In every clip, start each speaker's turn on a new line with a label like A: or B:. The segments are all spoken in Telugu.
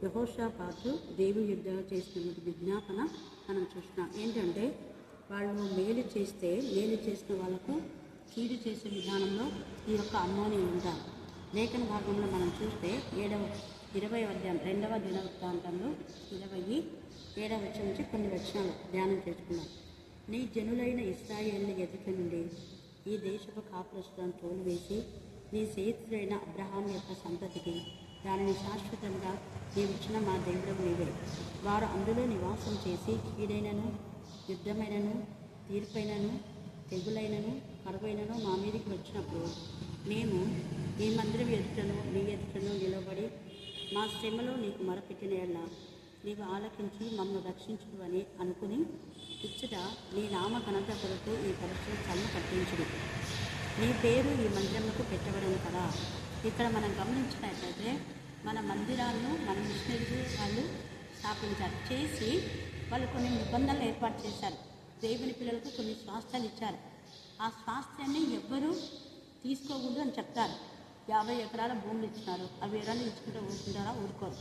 A: యెహోషాపాతు దేవుని యుద్ధం చేసిన విజ్ఞాపన మనం చూస్తున్నాం. ఏంటంటే వాళ్ళు మేలు చేసిన వాళ్ళకు కీడు చేసే విధానంలో ఈ యొక్క అమ్మోని ఉంటారు. లేఖన భాగంలో మనం చూస్తే 20వ అధ్యాయం 2వ దినవృత్తాంతంలో 27వ వచనం నుంచి కొన్ని వచనాలు ధ్యానం చేసుకున్నాం. నీ జనులైన ఇశ్రాయేలు ఎదుట నుండి ఈ దేశపు కాపురస్తులను తోలివేసి నీ స్నేహితుడైన అబ్రహాం యొక్క సంతతికి దానిని శాశ్వతంగా నీవిచ్చిన మా దేవుడు నీవే. వారు అందులో నివాసం చేసి కీడైనను యుద్ధమైనను తీర్పైనను తెగులైనను కరువైనను మా మీదకి వచ్చినప్పుడు మేము ఈ మందిరం ఎదుటను నీ ఎదుటను నిలబడి మా శ్రమలో నీకు మొరపెట్టిన యెడల నీవు ఆలకించి మమ్మల్ని రక్షించుడు అని అనుకుని ఇచ్చట నీ నామ ఘనత కొరకు ఈ పరిస్థితి చల్ల కట్టించుడు. నీ పేరు ఈ మందిరములకు పెట్టబడను కదా. ఇక్కడ మనం గమనించినట్లయితే మన మందిరాలను మన మిషనరీ వాళ్ళు స్థాపించారు. చేసి వాళ్ళు కొన్ని నిబంధనలు ఏర్పాటు చేశారు. దేవుని పిల్లలకు కొన్ని స్వాస్థ్యాలు ఇచ్చారు. ఆ స్వాస్థ్యాన్ని ఎవ్వరూ తీసుకోకూడదు అని చెప్తారు. 50 ఎకరాల భూములు ఇచ్చినారు. అవి ఎవరైనా ఇచ్చుకుంటూ ఊరుకుంటారా? ఊరుకోరు.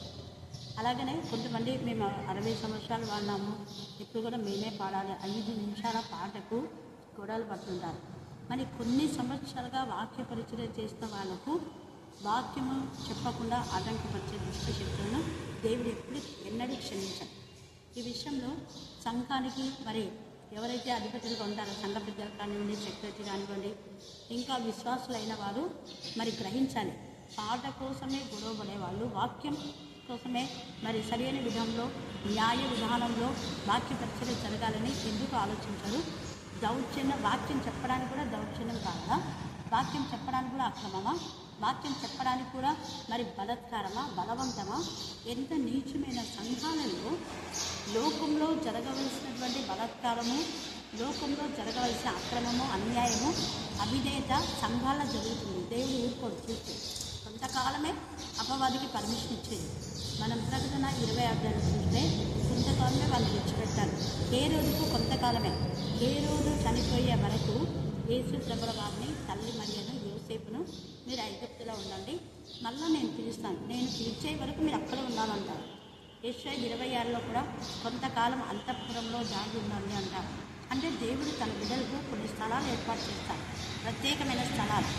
A: అలాగనే కొంతమంది మేము 60 సంవత్సరాలు వాడినాము, ఇప్పుడు కూడా మేమే పాడాలి 5 నిమిషాల పాటకు గొడవలు పడుతుంటారు. మరి కొన్ని సంవత్సరాలుగా వాక్య పరిచయం చేసిన వాళ్ళకు వాక్యము చెప్పకుండా ఆటంకపరిచే దుష్ట శక్తులను దేవుడు ఎన్నడూ క్షమించారు. ఈ విషయంలో సంఘానికి మరి ఎవరైతే అధిపతులుగా ఉంటారో సంఘ పెద్దలు కానివ్వండి, సెక్రటరీ కానివ్వండి, ఇంకా విశ్వాసులైన వారు మరి గ్రహించాలి. పాట కోసమే గొడవ పడేవాళ్ళు వాక్యం కోసమే మరి సరైన విధంలో న్యాయ విధానంలో వాక్య పరిచయం జరగాలని ఎందుకు ఆలోచించరు? వాక్యం చెప్పడానికి కూడా దౌర్జన్యం కాదా? వాక్యం చెప్పడానికి కూడా అక్రమమా? వాక్యం చెప్పడానికి కూడా మరి బలత్కారమా, బలవంతమా? ఎంత నీచమైన సంఘాలలో లోకంలో జరగవలసినటువంటి బలత్కారము, లోకంలో జరగవలసిన అక్రమము, అన్యాయము, అవిధేయత సంఘాల్లో జరుగుతుంది. దేవుడు ఊరుకోడు చూస్తే. కొంతకాలమే అపవాదికి పర్మిషన్ ఇచ్చేది. మనం ప్రకటన 20 చూస్తే కొంతకాలమే వాళ్ళు విడిచిపెట్టారు. ఏ రోజుకు కొంతకాలమే. ఏ రోజు చనిపోయే వరకు యేసు ప్రభుల వారిని, తల్లి మరియను, యోసేపును మీరు ఐగుప్తులో ఉండండి, మళ్ళీ నేను పిలుస్తాను, నేను పిలిచే వరకు మీరు అక్కడ ఉండాలంటారు. యెషయా 26లో కూడా కొంతకాలం అంతఃపురంలో దాగి ఉండండి అంటారు. అంటే దేవుడు తన బిడ్డలకు కొన్ని స్థలాలు ఏర్పాటు చేస్తారు, ప్రత్యేకమైన స్థలాలు.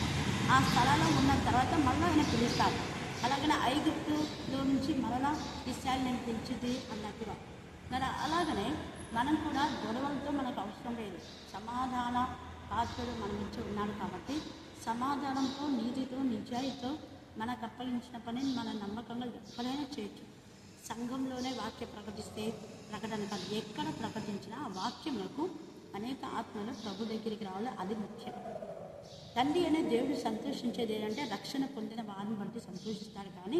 A: ఆ స్థలాల్లో ఉన్న తర్వాత మళ్ళీ ఆయన పిలుస్తారు. అలాగనే ఐగుప్తులో నుంచి మరలా ఇశ్రాయేలు నేను పిలిచింది అన్నట్టుగా. మరి అలాగనే మనం కూడా గొడవలతో మనకు అవసరం లేదు. సమాధాన పాత్రుడు మన నుంచి ఉన్నాడు కాబట్టి సమాధానంతో, నీతితో, నిజాయితీతో మనకు అప్పగించిన పనిని మన నమ్మకంగా ఎక్కడైనా చేయొచ్చు. సంఘంలోనే వాక్య ప్రకటిస్తే ప్రకటన కాదు, ఎక్కడ ప్రకటించినా ఆ వాక్యములకు అనేక ఆత్మలు ప్రభు దగ్గరికి రావాలి. అది ముఖ్యం. తండ్రి అనే దేవుడు సంతోషించేది ఏంటంటే రక్షణ పొందిన వారిని బట్టి సంతోషిస్తాడు. కానీ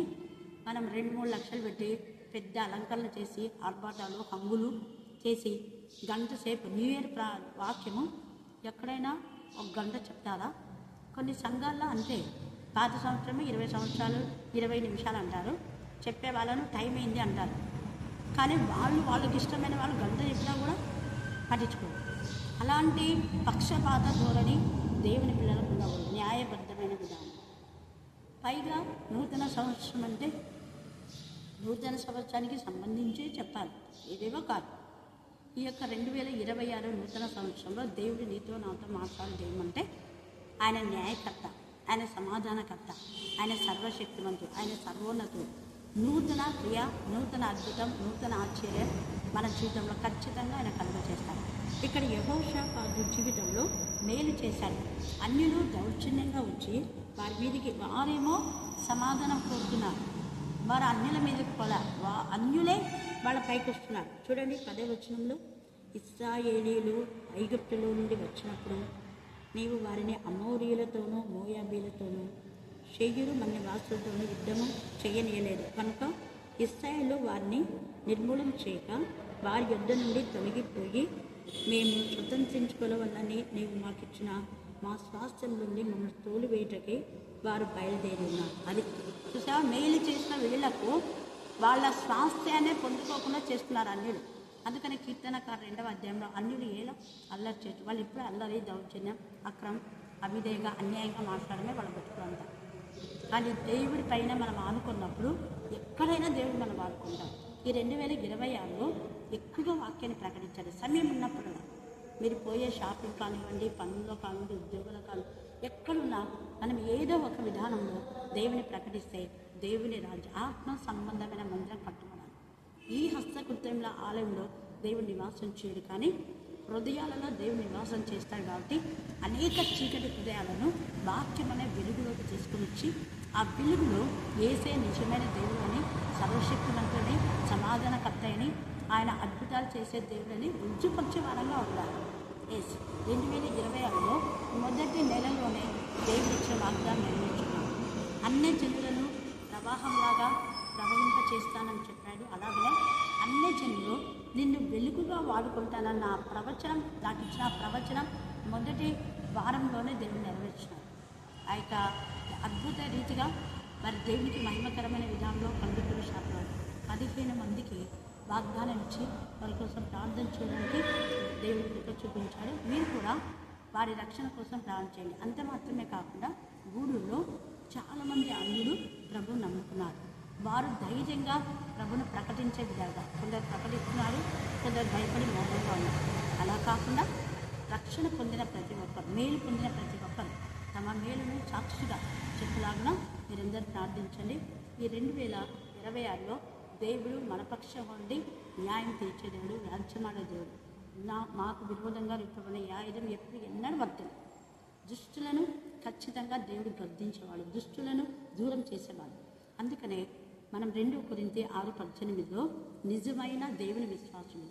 A: మనం 2-3 లక్షలు పెట్టి పెద్ద అలంకరణ చేసి ఆర్భాటాలు, హంగులు చేసి గంట సేపు న్యూ ఇయర్ వాక్యము ఎక్కడైనా 1 గంట చెప్తారా? కొన్ని సంఘాల్లో అంతే. పాత సంవత్సరమే 20 సంవత్సరాలు 20 నిమిషాలు అంటారు. చెప్పే వాళ్ళను టైం అయింది అంటారు. కానీ వాళ్ళకి ఇష్టమైన వాళ్ళు గంట చెప్పినా కూడా పట్టించుకోరు. అలాంటి పక్షపాత ధోరణి దేవుని పిల్లలకు ఉండకూడదు. న్యాయబద్ధమైన విధానం. పైగా నూతన సంవత్సరం అంటే నూతన సంవత్సరానికి సంబంధించి చెప్పాలి, ఏదేవో కాదు. ఈ యొక్క 2026 నూతన సంవత్సరంలో దేవుడు నీతో నాతో మాట్లాడేమంటే ఆయన న్యాయకర్త, ఆయన సమాధానకర్త, ఆయన సర్వశక్తివంతుడు, ఆయన సర్వోన్నతుడు. నూతన క్రియ, నూతన అద్భుతం, నూతన ఆశ్చర్యం మన జీవితంలో ఖచ్చితంగా ఆయన కలుగజేస్తారు. ఇక్కడ యెహోషాపాతు జీవితంలో మేలు చేశారు. అన్యులు దౌర్జన్యంగా వచ్చి వారి మీదకి, వారేమో సమాధానం కోరుతున్నారు, వారు అన్యుల మీదకి పోలా, అన్యులే వాళ్ళ పైకి వస్తున్నారు. చూడండి 10వ వచనంలో, ఇశ్రాయేలీయులు ఐగుప్తులో నుండి వచ్చినప్పుడు నీవు వారిని అమోరీయులతోనూ మోయాబీలతోనూ షేయూరు మన్యవాసులతోనూ యుద్ధము చేయనీయలేదు కనుక ఇశ్రాయేలు వారిని నిర్మూలన చేయక వారి యుద్ధ నుండి తొలగిపోయి మేము స్వతంత్రించుకోవాలని నీవు మాకు ఇచ్చిన మా స్వాస్థ్యం నుండి మమ్మల్ని తోలివేయటకి వారు బయలుదేరి ఉన్నారు. అది చూసా, మేలు చేసిన వీళ్లకు వాళ్ళ స్వాస్థ్యాన్ని పొందుకోకుండా చేస్తున్నారు అన్యులు. అందుకని కీర్తనకారు 2వ అధ్యాయంలో అన్యులు ఏలా అల్లరి చేయొచ్చు, వాళ్ళు ఇప్పుడు అల్లరి, దౌర్జన్యం, అక్రమం, అవిధేయంగా, అన్యాయంగా మాట్లాడమే వాళ్ళ బతుకులంతా. కానీ దేవుడి పైన మనం ఆనుకున్నప్పుడు ఎక్కడైనా దేవుడు మనం వాడుకుంటాం. ఈ 2026లో ఎక్కువగా వాక్యాన్ని ప్రకటించాలి. సమయం ఉన్నప్పుడు మీరు పోయే షాపింగ్ కానివ్వండి, పనుల్లో కానివ్వండి, ఉద్యోగులు కానివ్వండి, ఎక్కడున్నా మనం ఏదో ఒక విధానంలో దేవుని ప్రకటిస్తే దేవుని రాజ్య ఆత్మ సంబంధమైన మందిరం కట్టుకోవాలి. ఈ హస్తకృత్యముల ఆలయంలో దేవుడు నివాసం చేయడు, కానీ హృదయాలలో దేవుడు నివాసం చేస్తాడు. కాబట్టి అనేక చీకటి హృదయాలను వాక్యం అనే వెలుగులోకి తీసుకుని వచ్చి ఆ వెలుగులో ఏసే నిజమైన దేవుడు అని, సర్వశక్తివంతుడని, సమాధానకర్త అని, ఆయన అద్భుతాలు చేసే దేవుడని రుజుపరిచే వారంగా ఉండాలి. 2026లో మొదటి నెలలోనే దేవుడు ఇచ్చే వాగ్దానం నెరవేర్చుకున్నాం. అన్ని జనులను ప్రవాహంలాగా ప్రవహింపచేస్తానని చెప్పాడు. అలాగనే అన్ని జనులు నిన్ను వెలుగుగా వాడుకుంటానన్న ప్రవచనం, నాకు ఇచ్చిన ప్రవచనం మొదటి వారంలోనే దేవుడు నెరవేర్చినాడు. ఆ యొక్క అద్భుత రీతిగా మరి దేవునికి మహిమకరమైన విధానంలో కందుకూరు శాఖలో 15 మందికి వాగ్దానం ఇచ్చి వారి కోసం ప్రార్థన చేయడానికి దేవుడి కృప చూపించాడు. మీరు కూడా వారి రక్షణ కోసం ప్రార్థన చేయండి. అంత మాత్రమే కాకుండా గూడూరులో చాలామంది అన్యులు ప్రభువును నమ్ముకున్నారు. వారు ధైర్యంగా ప్రభువును ప్రకటించే విధంగా కొందరు ప్రకటిస్తున్నారు, కొందరు భయపడి మౌనంగా ఉన్నారు. అలా కాకుండా రక్షణ పొందిన ప్రతి ఒక్కరు, మేలు పొందిన ప్రతి ఒక్కరు తమ మేలును సాక్షిగా చెప్పులాగా మీరందరూ ప్రార్థించండి. ఈ 2026లో దేవుడు మన పక్షం ఉండి న్యాయం తీర్చే దేవుడు, రాజ్యమాడే దేవుడు. మాకు విరోధంగా రుట్టబడిన ఈ ఆయుధం ఎప్పుడు ఎన్నడూ వర్తలు. దుష్టులను ఖచ్చితంగా దేవుడు గద్దించేవాడు, దుష్టులను దూరం చేసేవాడు. అందుకనే మనం 2 కొరింథీ 6:18లో నిజమైన దేవుని విశ్వాసులు,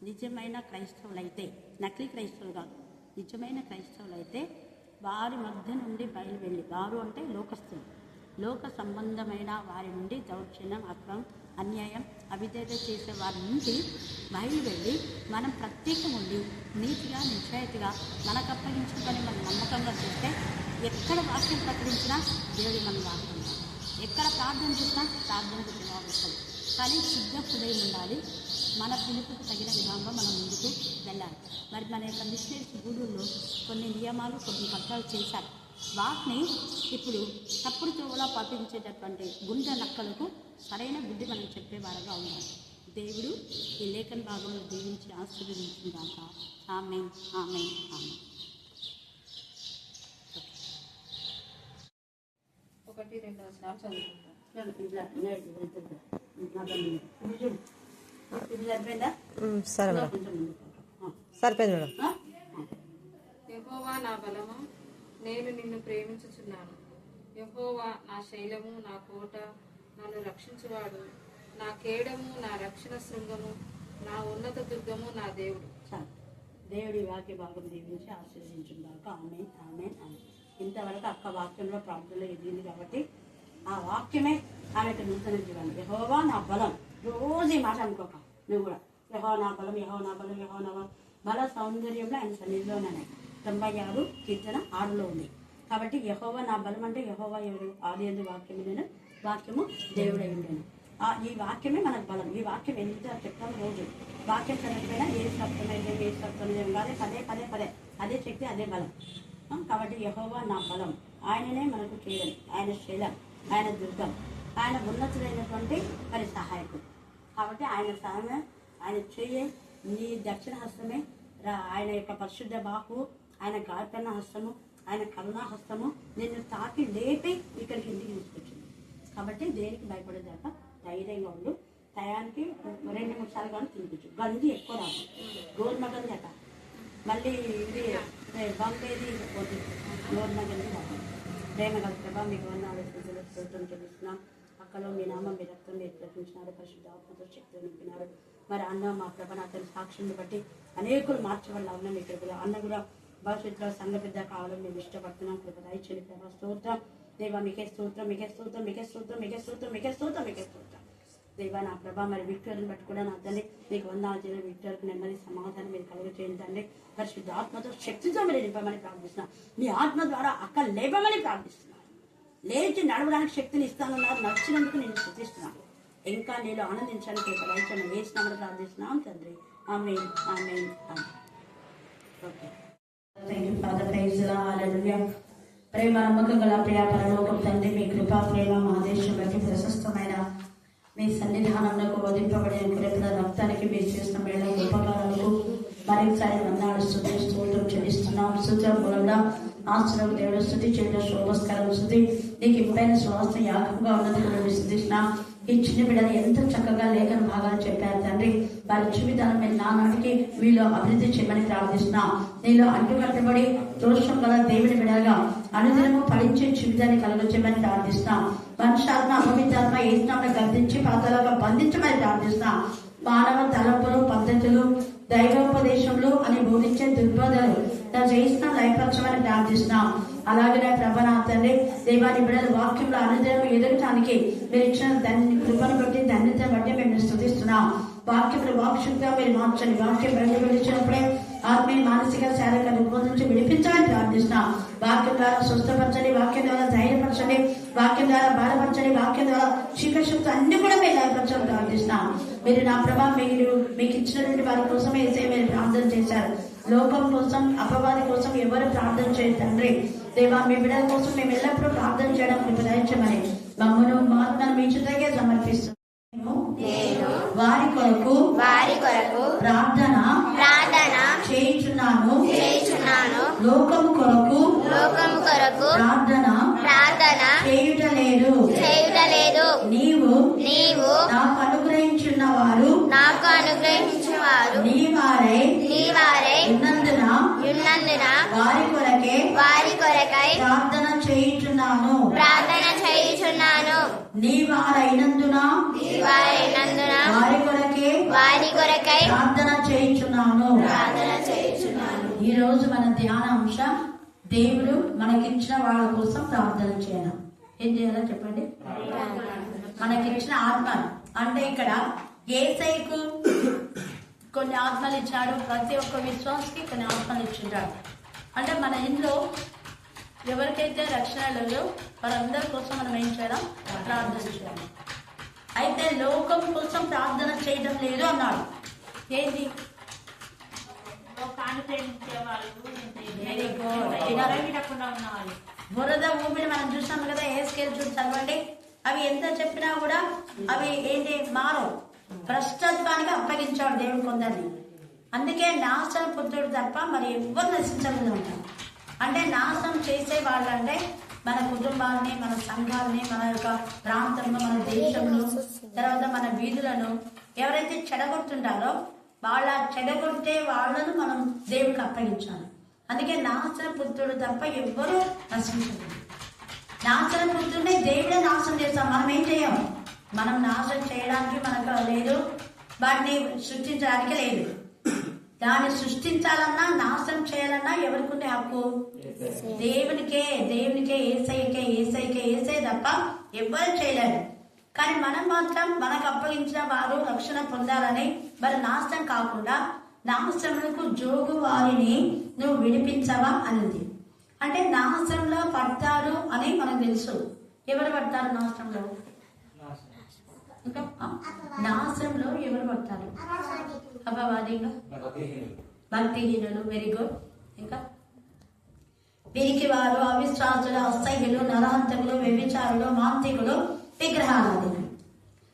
A: నిజమైన క్రైస్తవులైతే, నకిలీ క్రైస్తవులు కాదు, నిజమైన క్రైస్తవులైతే వారి మధ్య నుండి బయలువెళ్ళి, వారు అంటే లోకస్తులు, లోక సంబంధమైన వారి నుండి దౌర్జన్యం, అక్రమం, అన్యాయం, అవిధేయత చేసే వారి నుండి బయలువెళ్ళి మనం ప్రత్యేకం ఉండి నీతిగా, నిశ్చయితగా మనకు అప్పగించిన పని మనం నమ్మకంగా చేస్తే ఎక్కడ వాక్యం ప్రకటించినా దేవుడి మనం వాడుకుంటాం, ఎక్కడ ప్రార్థన చేసినా ప్రార్థనకు జవాబిస్తుంది. కానీ శుద్ధ హృదయం ఉండాలి. మన పిలుపుకు తగిన విధంగా మనం ముందుకు వెళ్ళాలి. మరి మన యొక్క మిషనరీస్ గూడూరులో కొన్ని నియమాలు, కొన్ని పత్రాలు చేశారు. వాటిని ఇప్పుడు తప్పుడు తోవలా పాటించేటటువంటి గుండె నక్కలకు సరైన బుద్ధి మనం చెప్పేవారుగా ఉండాలి. దేవుడు ఈ లేఖన భాగంలో దీవించి ఆశీర్వదించిందాక. ఆమేన్, ఆమేన్, ఆమేన్.
B: 1-2 వచనాలు చదువుకుంటాం.
C: సరిపోయింది మేడం.
B: యెహోవా నా బలము, నేను నిన్ను ప్రేమించుచున్నాను. యెహోవా నా శైలము, నా కోట, నన్ను రక్షించువాడు, నా కేడము, నా రక్షణ శృంగము, నా ఉన్నత దుర్గము, నా దేవుడు.
A: దేవుడి వాక్య భాగం దీవించి ఆశీర్వదించుగాక. ఆమేన్, ఆమేన్, ఆమేన్. ఇంతవరకు అక్క వాక్యంలో ప్రార్థనలో ఎదిగింది కాబట్టి ఆ వాక్యమే ఆమెకు నూతన జీవాన్ని. యెహోవా నా బలం. రోజు ఈ మాట అనుకోక నువ్వు కూడా, యెహోవా నా బలం, యెహోవా నా బలం, యెహోవా నా బలం. బల సౌందర్యంలో ఆయన సన్నిధిలోనే 96:6లో ఉంది. కాబట్టి యెహోవా నా బలం అంటే యెహోవా ఎవరు? ఆదియందు వాక్యము, వాక్యము దేవుడై ఉండేను. ఈ వాక్యమే మనకు బలం. ఈ వాక్యం ఎంత చెప్తాము రోజు. వాక్యం చదవకపోయినా ఏ సప్తమైతే ఏ సప్తమైతే కాదే, పదే పదే పదే అదే శక్తి, అదే బలం. కాబట్టి యెహోవా నా బలం, ఆయననే మనకు చేయడం, ఆయన శైలం, ఆయన దుర్గం, ఆయన ఉన్నతులైనటువంటి మరి సహాయకుడు. కాబట్టి ఆయన సహాయమే, ఆయన చెయ్యే, నీ దక్షిణ హస్తమే, ఆయన యొక్క పరిశుద్ధ బాహు, ఆయన గాయపడిన హస్తము, ఆయన కరుణా హస్తము నిన్ను తాకి లేపి ఇక్కడికి ఇంటికి తీసుకొచ్చింది. కాబట్టి దేనికి భయపడేదాకా ధైర్యంగా ఉండు. టయానికి 2-3 సార్లు కానీ తినిపించు. గంజి ఎక్కువ రాదు, గోధుమ గంజి అట, మళ్ళీ ఇది బంపేది గోధుమ గంజి రాదు. ప్రేమ గల ప్రభా మీకు స్తోత్రం చెల్లిస్తున్నాం. అక్కలో మీ నామం, మీ రక్తం మీరు ప్రకటించినారు, పరిశుద్ధ ఆత్మతో శక్తితో నింపినారు. మరి అన్న మా ప్రభ అతని సాక్షిని బట్టి అనేకులు మార్చవల్ల ఉన్నాం. మీ కృపలో అన్న కూడా భవిష్యత్తులో సంఘ పెద్ద కావాలని మేము ఇష్టపడుతున్నాం. కృప దయచేయండి ప్రభా. స్తోత్రం దేవా, మీకే స్తోత్రం, మీకే స్తోత్రం, మీకే స్తోత్రం, మీకే స్తోత్రం, మీకే స్తోత్రం, మీకే స్తోత్రం దేవా. నా ప్రభా మరి విక్టోరిని బట్టి కూడా నా తల్లి మీకు వందనాలు చేయాలి. విక్టోరికి నెమ్మది సమాధానం మీరు కలుగ చేయండి. పరిశుద్ధ ఆత్మతో శక్తితో మీరు నింపమని ప్రార్థిస్తున్నాం. మీ ఆత్మ ద్వారా అక్క లేపమని ప్రార్థిస్తున్నాను. లేచి నడవడానికి శక్తిని ఇస్తానన్నారు. నచ్చినందుకు నేను స్తుతిస్తున్నాను. ఇంకా నేను ఆనందించడానికి దయచేయండి. వేసినామని ప్రార్థిస్తున్నాం తండ్రి. ఆమేన్, ఆమేన్, ఆమేన్. ఓకే, ప్రేమ నమ్మకం గల ప్రియ పరలోకం తండ్రి, మీ కృపా ప్రేమ మా దేశం బట్టి ప్రశస్తమైన మీ సన్నిధానంలో వధింపబడిన కురెపల రక్తానికి మీరు చేసిన మేళ ఉపకారాలకు మరొకసారి వందనాలు స్తుతి స్తోత్రం చెల్లిస్తున్నాం. స్తుతి మూలంగా ఆశ్రమ దేవుడు స్థుతి చేయడం శోభస్కరం స్థుతి నీకు ఇంపైన శ్వాస యాగంగా ఉన్నది స్థుతిస్తున్నాం. ఈ చిన్న బిడ్డలు ఎంత చక్కగా లేఖన భాగాలు చెప్పారు తండ్రి. వారి జీవితాలను మీరు నానాటికి మీలో అభివృద్ధి చేయమని ప్రార్థిస్తున్నాం. నీలో అడ్డుకట్టబడి దోషం గల దేవుని బిడ్డగా అనుదినము ఫలించే జీవితాన్ని కలుగొచ్చమని ప్రార్థిస్తున్నాం. మనుషాత్మ అపవిత్రాత్మ ఏసునామని గర్దించి పాతాలుగా బంధించమని ప్రార్థిస్తున్నాం. మానవ తలంపులు పద్ధతులు దైవోపదేశములు అని బోధించే దుర్బోధలు చేసిన లయపరచమని ప్రార్థిస్తున్నాం. అలాగే ప్రభన తండ్రి దేవాని బిడ్డల వాక్యంలో అనుదినం ఎదుగటానికి మీరు ఇచ్చిన కృపను బట్టి ధన్యత బట్టి మేము స్తుతిస్తున్నాం. వాక్యంలో వాక్యంగా మీరు మార్చండి. వాక్యం బయటపడిచ్చినప్పుడే ఆత్మీయ మానసిక శారీరక రుగ్మత నుంచి విడిపించాలని ప్రార్థిస్తున్నాం. వాక్యం ద్వారా స్వస్థపరచండి, వాక్యం ద్వారా ధైర్యపరచండి, వాక్యం ద్వారా బాధపరచండి, వాక్యం ద్వారా శిఖశక్తి అన్ని కూడా మీరు లయపరచాలని ప్రార్థిస్తున్నాం. మీరు నా ప్రభా మీరు మీకు ఇచ్చినటువంటి వారి కోసం వేసే మీరు ప్రార్థన చేశారు. లోకం కోసం అపవాది కోసం ఎవరు ప్రార్థన చేయరు తండ్రి. దేవా మీ బిడ్డల కోసం మేము ఎల్లప్పుడూ ప్రార్థన చేయడం మీకు దయచేయమని మమ్మను మాత్రం మీ చుట్టగే సమర్పిస్తున్నాం. వారి కొరకు ప్రార్థన చేయుచున్నాను. లోకము కొరకు ప్రార్థన చేయుటలేదు. నీవు నాకు అనుగ్రహించిన వారు నీ వారై ఉన్నందున వారి కొరకై ప్రార్థన చేయుచున్నాను. నీ వారైనందున వారి కొరకై ప్రార్థన చేయుచున్నాను. ఈ రోజు మన ధ్యాన అంశం దేవుడు మనకిచ్చిన వాళ్ళ కోసం ప్రార్థన చేయాలి. ఏం చేయాలో చెప్పండి. మనకిచ్చిన ఆత్మ అంటే ఇక్కడ యేసయ్యకు కొన్ని ఆత్మలు ఇచ్చాడు. ప్రతి ఒక్క విశ్వాసకి కొన్ని ఆత్మలు ఇచ్చింటాడు. అంటే మన ఇంట్లో ఎవరికైతే రక్షణ లేదో వారందరి కోసం మనం ఏం చేయాలి? ప్రార్థన చేయాలి. అయితే లోకం కోసం ప్రార్థన చేయడం లేదు అన్నాడు. ఏంటి? బురద ఊపిరి మనం చూసాం కదా. ఏ స్కేల్ చూసి చదవండి. అవి ఎంత చెప్పినా కూడా అవి ఏంటి మారవు. భ్రష్టత్వానికి అప్పగించాడు దేవుడు కొందరిని. అందుకే నాశన పుత్రుడు తప్ప మరి ఎవ్వరు నశించకుండా ఉంటారు. అంటే నాశనం చేసే వాళ్ళంటే మన కుటుంబాలని, మన సంఘాలని, మన యొక్క ప్రాంతంలో, మన దేశంలో, తర్వాత మన వీధులను ఎవరైతే చెడగొట్టుంటారో వాళ్ళ చెడగొట్టే వాళ్ళను మనం దేవుడికి అప్పగించాలి. అందుకే నాశన పుత్రుడు తప్ప ఎవ్వరూ నశించదు. నాశన పుత్రుడిని దేవుడే నాశనం చేస్తాం. మనం ఏం చేయం. మనం నాశనం చేయడానికి మనకు లేదు, వాటిని సృష్టించడానికి లేదు. దాన్ని సృష్టించాలన్నా నాశనం చేయాలన్నా ఎవరికి ఉండే హక్కు? దేవునికే ఏసయ్యకే తప్ప ఎవ్వరు చేయలేరు. కానీ మనం మాత్రం మనకు అప్పగించిన వారు రక్షణ పొందాలని మరి నాశనం కాకుండా నాశనములకు జోగు వారిని నువ్వు విడిపించవా అన్నది. అంటే నాశనంలో పడతారు అని మనకు తెలుసు. ఎవరు పడతారు నాశనంలో? ఇంకా నాశనంలో ఎవరు పడతారు? అపవాదిగా, భక్తిహీనులు. Very good. ఇంకా వీరికి వారు, అవిశ్వాసులు, అసహ్యులు, నరహంతకులు, వ్యభిచారులు, మాంత్రికులు, విగ్రహారాధన.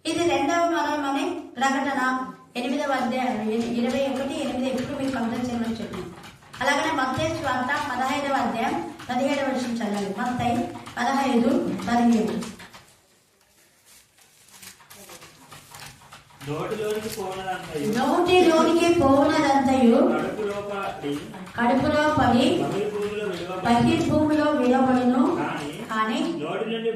A: ఇది 2వ మనమని ప్రకటన 8వ అధ్యాయం 21:8 ఎప్పుడు మీకు కంప్లీట్ చేయమని చెప్పాను. అలాగనే మత్తయి సువార్త 15వ అధ్యాయం 17వ వచనం చదవండి. మత్తయి 15:17. నోటిలోనికి పోవునదంతయు కడుపులో పడి బహిర్భూమిలో విడవడును. కానీ నోటి నుండి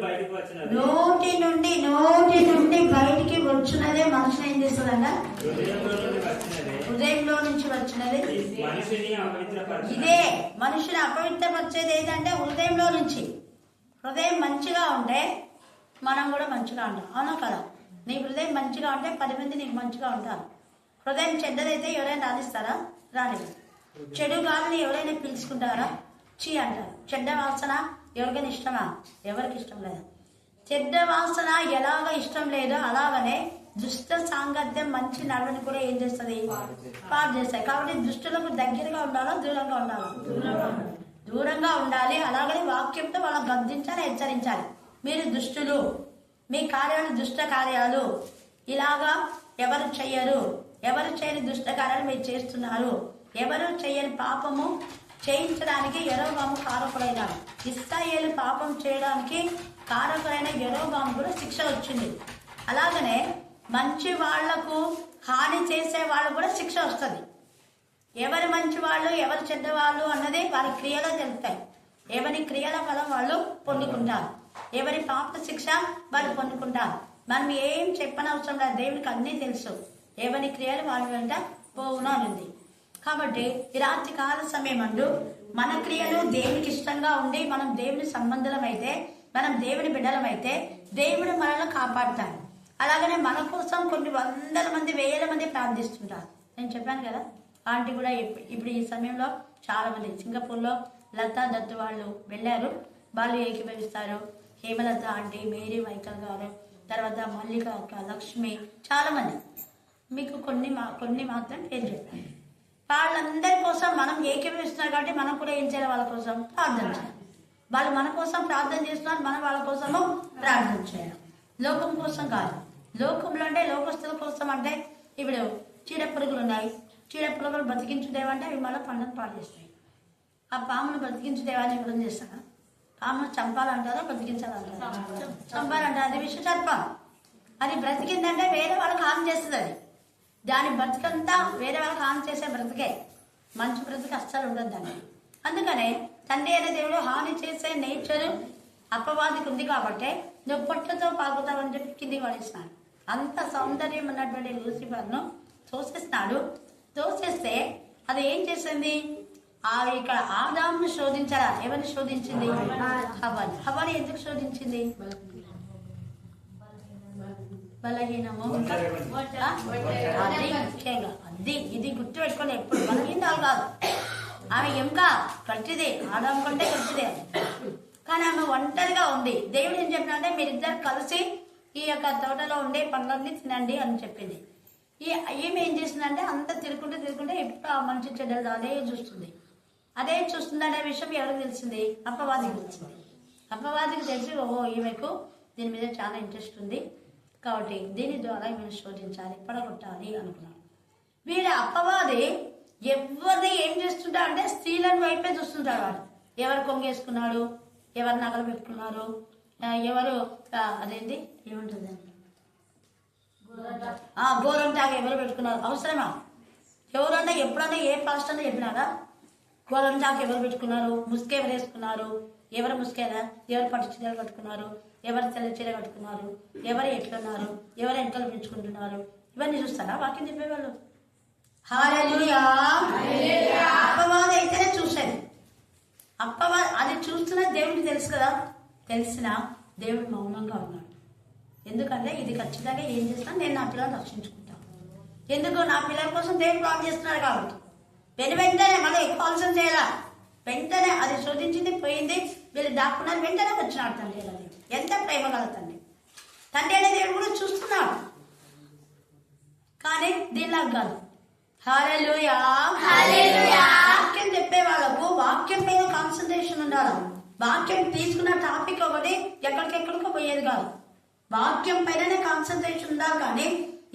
A: బయటికి వచ్చినదే మనుషులు ఏం చేస్తుందంట? హృదయంలో నుంచి వచ్చినది. ఇదే మనుషుని అపవిత్రపరిచేది ఏదంటే హృదయంలో నుంచి. హృదయం మంచిగా ఉంటే మనం కూడా మంచిగా ఉంటాం. అవునా కదా? నీ హృదయం మంచిగా ఉంటే 10 మంది నీకు మంచిగా ఉంటారు. హృదయం చెడ్డదైతే ఎవరైనా రాణిస్తారా? రాలేదు. చెడు గాలిని ఎవరైనా పీల్చుకుంటారా? చీ అంటారు. చెడ్డ వాసన ఎవరికైనా ఇష్టమా? ఎవరికి ఇష్టం లేదు. చెడ్డ వాసన ఎలాగ ఇష్టం లేదో అలాగనే దుష్ట సాంగత్యం మంచి నడవని కూడా ఏం చేస్తుంది? పాడు చేస్తాయి. కాబట్టి దుష్టులకు దగ్గరగా ఉండాలా, దూరంగా ఉండాలా? దూరంగా ఉండాలి. అలాగనే వాక్యంతో వాళ్ళని గద్దించాలి, హెచ్చరించాలి. మీరు దుష్టులు,
D: మీ కార్యాలు దుష్ట కార్యాలు ఇలాగా ఎవరు చెయ్యరు. ఎవరు చేయని దుష్ట కార్యాలు మీరు చేస్తున్నారు. ఎవరు చెయ్యని పాపము చేయించడానికి యెరొబాము కారకుడైనాడు. ఇశ్రాయేలు పాపం చేయడానికి కారకుడైన యెరొబాము కూడా శిక్ష వచ్చింది. అలాగనే మంచి వాళ్లకు హాని చేసే వాళ్ళు కూడా శిక్ష వస్తుంది. ఎవరు మంచి వాళ్ళు ఎవరు చెడ్డవాళ్ళు అన్నది వారి క్రియలో తెలుస్తాయి. ఎవరి క్రియల ఫలం వాళ్ళు పొందుకుంటారు. ఎవరి పాప శిక్ష వాళ్ళు పొందుకుంటారు. మనం ఏం చెప్పనవసరం లేదు, దేవునికి అన్నీ తెలుసు. ఎవరి క్రియలు వాళ్ళ వెంట పోవుననుంది. కాబట్టి ఈ రాత్రి కాల సమయం అందు మన క్రియలు దేవునికి ఇష్టంగా ఉండి మనం దేవుని సంబంధులమైతే, మనం దేవుని బిడ్డలమైతే దేవుడు మనల్ని కాపాడుతాడు. అలాగనే మన కోసం కొన్ని వందల మంది వేల మంది ప్రార్థిస్తుంటారు. నేను చెప్పాను కదా, ఆంటీ కూడా ఇప్పుడు ఈ సమయంలో చాలా మంది సింగపూర్లో లతా దత్తు వాళ్ళు వెళ్ళారు. వాళ్ళు ఏకీభవిస్తారు. హేమలత ఆంటీ, మేరీ మైకల్ గారు, తర్వాత మల్లిక అక్క, లక్ష్మి, చాలా మంది. మీకు కొన్ని మాత్రం ఏం చెప్పాను. వాళ్ళందరి కోసం మనం ఏకీభవిస్తున్నారు కాబట్టి మనం కూడా ఏం చేయాలి, వాళ్ళ కోసం ప్రార్థన చేయాలి. వాళ్ళు మన కోసం ప్రార్థన చేస్తున్నారు, మనం వాళ్ళ కోసము ప్రార్థన చేయాలి. లోకం కోసం కాదు. లోకంలో అంటే లోకస్తుల కోసం అంటే ఇప్పుడు చీడ పురుగులు ఉన్నాయి. చీడ పురుగులు బతికించుదేవంటే అవి మళ్ళీ పండుగ పాడు చేస్తాయి. ఆ పామును బతికించుదేవాన్ని ఎవరు చేస్తారా? పామును చంపాలంటారా బతికించాలంటారా? చంపాలంటారా? అది విష సర్పం. అది బ్రతికిందంటే వేరే వాళ్ళకి హాని చేస్తుంది. అది దాని బ్రతికంతా వేరే వాళ్ళకి హాని చేసే బ్రతికే, మంచి బ్రతికి అస్సలు ఉండదు దాన్ని. అందుకనే తండ్రి అయిన దేవుడు హాని చేసే నేచరు అపవాదికి ఉంది కాబట్టి నువ్వు పొట్టతో పాకుతావని చెప్పి కిందికి పడేసినాడు. అంత సౌందర్యం ఉన్నటువంటి లూసిఫర్ను తోసేస్తున్నాడు. తోసేస్తే అది ఏం చేసింది? ఇక్కడ ఆదామును శోధించారా? ఎవరిని శోధించింది? హవ్వని. హవ్వని ఎందుకు శోధించింది? బలహీనము. అది ముఖ్యంగా ఇది గుర్తు పెట్టుకోండి. ఎప్పుడు బలహీనాలు కాదు. ఆమె ఇంకా గట్టిదే, ఆదాము కంటే గట్టిదే. కానీ ఆమె ఒంటరిగా ఉంది. దేవుడు ఏం చెప్పినంటే మీరిద్దరు కలిసి ఈ యొక్క తోటలో ఉండే పండ్లన్నీ తినండి అని చెప్పింది. ఈమె ఏం చేసిందంటే అంత తిరుగుకుంటే ఎప్పుడు ఆ మంచి చెడ్డలు అదే చూస్తుంది అనే విషయం ఎవరికి తెలిసింది? అపవాదికి తెలిసింది. అపవాదికి తెలిసి ఓహో ఈమెకు దీని మీద చాలా ఇంట్రెస్ట్ ఉంది కాబట్టి దీని ద్వారా ఈమెను శోధించాలి, పడగొట్టాలి అనుకున్నాను. వీడు అపవాది ఎవరిని ఏం చేస్తుంటాడు అంటే స్త్రీలను వైపే చూస్తుంటాడు. వాడు ఎవరు కొంగేసుకున్నాడు, ఎవరు నగలు పెట్టుకున్నారు, ఎవరు అదేంటి ఏముంటుంది గోరంటాకు ఎవరు పెట్టుకున్నారు. అవసరమా? ఎవరన్నా ఎప్పుడన్నా ఏ పాస్ట్ అన్నా చెప్పినారా? గోరంటాకు ఎవరు పెట్టుకున్నారు, ముసుగు ఎవరు వేసుకున్నారు, ఎవరు ముసుకేనా, ఎవరు పట్టు చీరలు కట్టుకున్నారు, ఎవరు తెల్ల చీర కట్టుకున్నారు, ఎవరు ఎట్లున్నారు, ఎవరు ఎంకలు పెంచుకుంటున్నారు, ఇవన్నీ చూస్తారా వాక్యం చెప్పేవాళ్ళు? హల్లెలూయా. అపవాది అయితేనే చూసేది. అది చూస్తున్నా దేవుడికి తెలుసు కదా. తెలిసినా దేవుడు మౌనంగా ఉన్నాడు. ఎందుకంటే ఇది ఖచ్చితంగా ఏం చేసినా నేను నా పిల్లలు రక్షించుకుంటాను. ఎందుకు? నా పిల్లల కోసం దేవుడు ప్లాన్ చేస్తున్నాడు కాబట్టి. వెంటనే మళ్ళీ ఎక్కువ ఆలోచన చేయాలా? వెంటనే అది శోధించింది, పోయింది, వీళ్ళు దాక్కున్నారు, వెంటనే వచ్చినాడు తండ్రి. అది ఎంత ప్రేమ గల తండ్రి. తండ్రి అనే దేవుడు కూడా చూస్తున్నాడు. కానీ దీనిలా కాదు. హల్లెలూయా. వాక్యం చెప్పే వాళ్ళకు వాక్యం మీద కాన్సన్ట్రేషన్ ఉండాలి. వాక్యం తీసుకున్న టాపిక్ ఒకటి ఎక్కడికెక్కడికో పోయేది కాదు. వాక్యం పైననే కాన్సన్ట్రేషన్ ఉండాలి. కానీ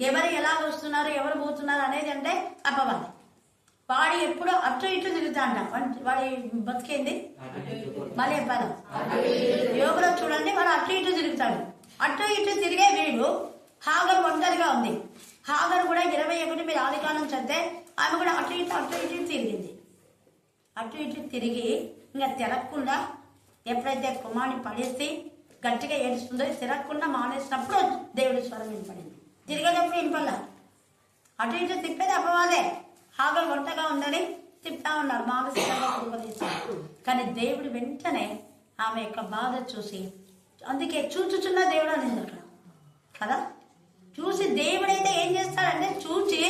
D: ఎవరు ఎలా వస్తున్నారు, ఎవరు పోతున్నారు అనేది అంటే అపవాది. వాడు ఎప్పుడో అటు ఇటు తిరుగుతా అంట. వాడి బతికేంది మళ్ళీ చెప్పాలి. యోగులో చూడండి, వాడు అటు ఇటు తిరుగుతాడు. అటు ఇటు తిరిగే వీడు హాగర్ ఒంటరిగా ఉంది. హాగర్ కూడా 21 మీరు ఆదికాండం చదివితే ఆమె కూడా అటు ఇటు తిరిగింది. అటు ఇటు తిరిగి ఇంకా తిరగకుండా ఎప్పుడైతే కుమారుని పడేసి గట్టిగా ఏడుస్తుందో తిరగకుండా మానేసినప్పుడు దేవుడి స్వరం వినపడింది. తిరిగేటప్పుడు వినపల్లా. అటు ఇటు తిప్పేది అపవాదే. హాగర్ ఒంటగా ఉందని తిప్పుతా ఉన్నారు, మానసికంగా ఉపదేశారు. కానీ దేవుడు వెంటనే ఆమె యొక్క బాధ చూసి, అందుకే చూచుచున్న దేవుడు అనేది అక్కడ కదా. చూసి దేవుడైతే ఏం చేస్తాడంటే చూచి